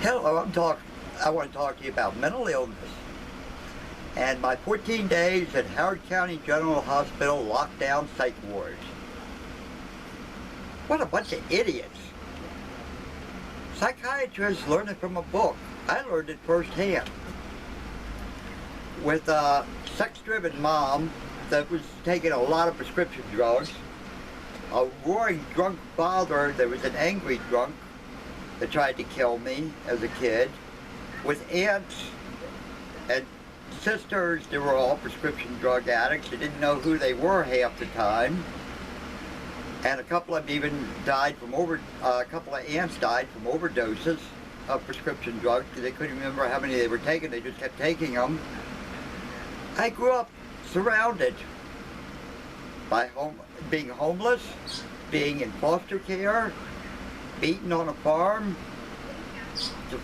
Hello, I want to talk to you about mental illness and my 14 days at Howard County General Hospital lockdown psych wards. What a bunch of idiots. Psychiatrists learn it from a book. I learned it firsthand. With a sex-driven mom that was taking a lot of prescription drugs, a roaring drunk father that was an angry drunk that tried to kill me as a kid, with aunts and sisters that were all prescription drug addicts. I didn't know who they were half the time. And a couple of them even died from a couple of aunts died from overdoses of prescription drugs because they couldn't remember how many they were taking. They just kept taking them. I grew up surrounded by being homeless, being in foster care, beaten on a farm,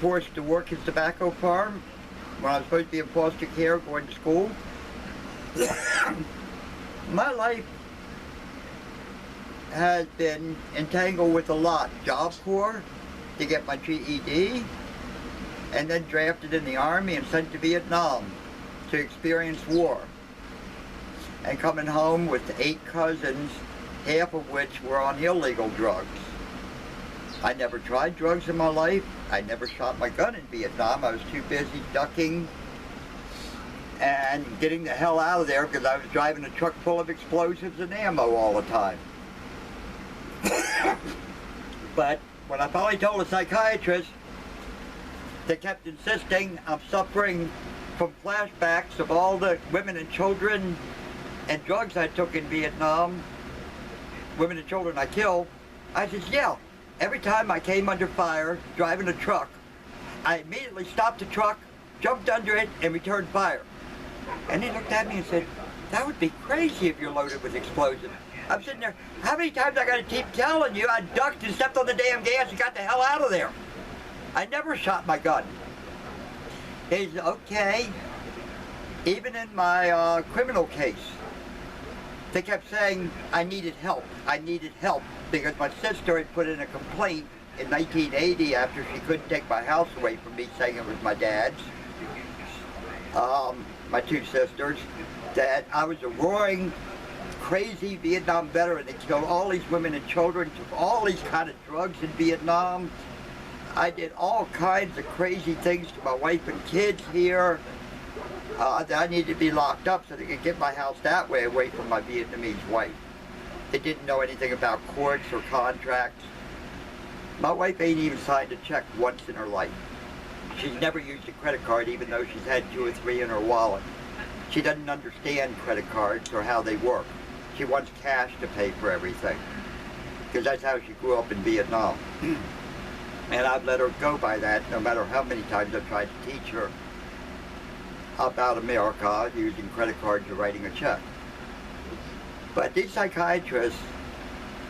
forced to work his tobacco farm when I was supposed to be in foster care going to school. My life has been entangled with a lot. Job Corps to get my GED, and then drafted in the Army and sent to Vietnam to experience war. And coming home with 8 cousins, half of which were on illegal drugs. I never tried drugs in my life. I never shot my gun in Vietnam. I was too busy ducking and getting the hell out of there because I was driving a truck full of explosives and ammo all the time. But when I finally told a psychiatrist, they kept insisting I'm suffering from flashbacks of all the women and children and drugs I took in Vietnam, women and children I killed. I said, yeah, every time I came under fire driving a truck, I immediately stopped the truck, jumped under it, and returned fire. And he looked at me and said, that would be crazy if you're loaded with explosives. I'm sitting there, how many times I gotta keep telling you I ducked and stepped on the damn gas and got the hell out of there? I never shot my gun. He said, okay. Even in my criminal case, they kept saying I needed help. I needed help because my sister had put in a complaint in 1980 after she couldn't take my house away from me, saying it was my dad's, my 2 sisters, that I was a roaring, crazy Vietnam veteran that killed all these women and children, took all these kind of drugs in Vietnam. I did all kinds of crazy things to my wife and kids here. That I needed to be locked up so they could get my house that way away from my Vietnamese wife. They didn't know anything about courts or contracts. My wife ain't even signed a check once in her life. She's never used a credit card even though she's had 2 or 3 in her wallet. She doesn't understand credit cards or how they work. She wants cash to pay for everything because that's how she grew up in Vietnam. And I've let her go by that no matter how many times I've tried to teach her about America using credit cards or writing a check. But these psychiatrists,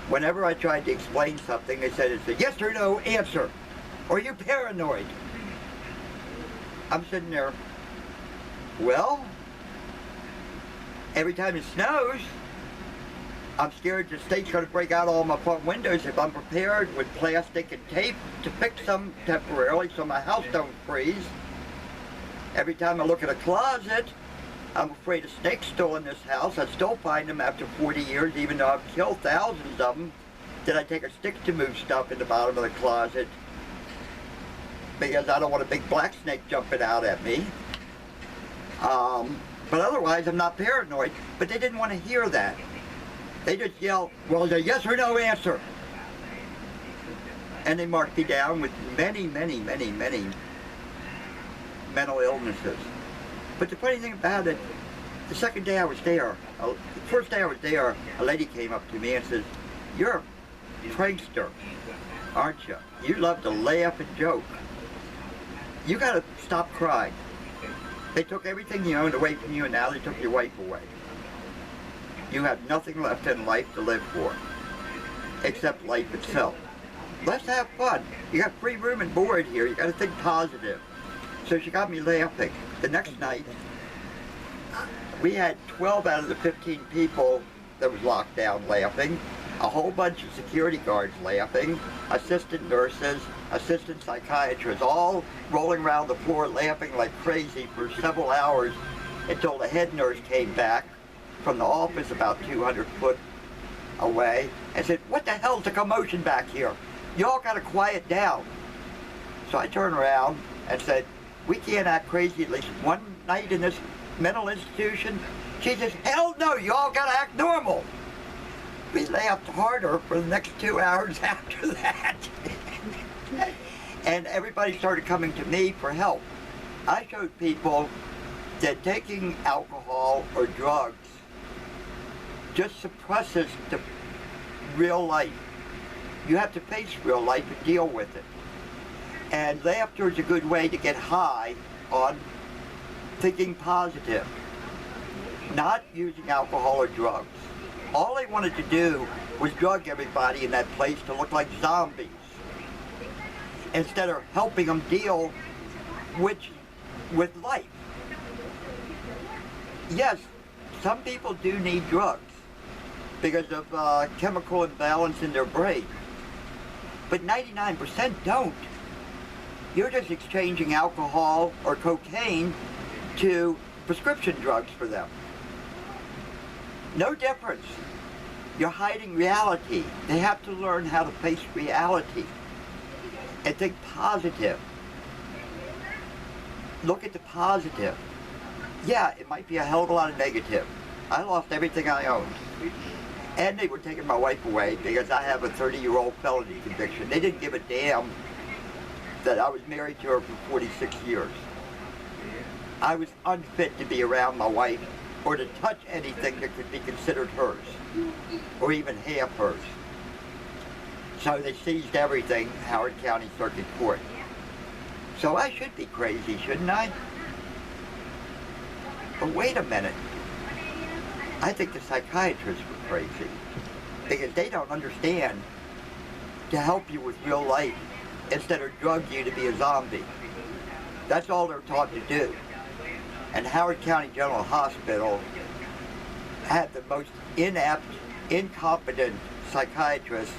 whenever I tried to explain something, they said it's a yes or no answer, or you're paranoid. I'm sitting there, well, every time it snows, I'm scared the state's going to break out all my front windows if I'm prepared with plastic and tape to fix them temporarily so my house don't freeze. Every time I look at a closet, I'm afraid of snakes still in this house. I still find them after 40 years, even though I've killed thousands of them. Then I take a stick to move stuff in the bottom of the closet because I don't want a big black snake jumping out at me. But otherwise, I'm not paranoid. But they didn't want to hear that. They just yelled, well, it's a yes or no answer. And they marked me down with many, many, many, many mental illnesses. But the funny thing about it, the second day I was there, the first day I was there, a lady came up to me and says, you're a prankster, aren't you? You love to laugh and joke. You gotta stop crying. They took everything you owned away from you and now they took your wife away. You have nothing left in life to live for, except life itself. Let's have fun. You got free room and board here. You gotta think positive. So she got me laughing. The next night, we had 12 out of the 15 people that was locked down laughing, a whole bunch of security guards laughing, assistant nurses, assistant psychiatrists, all rolling around the floor laughing like crazy for several hours until the head nurse came back from the office about 200 foot away and said, "What the hell's the commotion back here? You all gotta quiet down." So I turned around and said, "We can't act crazy at least one night in this mental institution." She says, "Hell no, you all gotta act normal." We laughed harder for the next 2 hours after that. And everybody started coming to me for help. I showed people that taking alcohol or drugs just suppresses the real life. You have to face real life and deal with it. And laughter is a good way to get high on thinking positive, not using alcohol or drugs. All they wanted to do was drug everybody in that place to look like zombies, instead of helping them deal with life. Yes, some people do need drugs because of chemical imbalance in their brain, but 99% don't. You're just exchanging alcohol or cocaine to prescription drugs for them. No difference. You're hiding reality. They have to learn how to face reality and think positive. Look at the positive. Yeah, it might be a hell of a lot of negative. I lost everything I owned. And they were taking my wife away because I have a 30-year-old felony conviction. They didn't give a damn that I was married to her for 46 years. I was unfit to be around my wife or to touch anything that could be considered hers, or even half hers. So they seized everything, Howard County Circuit Court. So I should be crazy, shouldn't I? But wait a minute. I think the psychiatrists were crazy because they don't understand to help you with real life instead of drug you to be a zombie. That's all they're taught to do. And Howard County General Hospital had the most inept, incompetent psychiatrist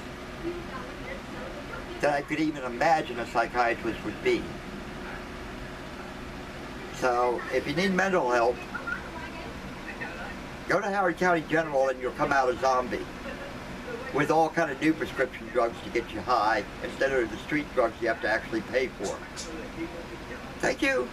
that I could even imagine a psychiatrist would be. So if you need mental help, go to Howard County General and you'll come out a zombie with all kind of new prescription drugs to get you high instead of the street drugs you have to actually pay for. Thank you.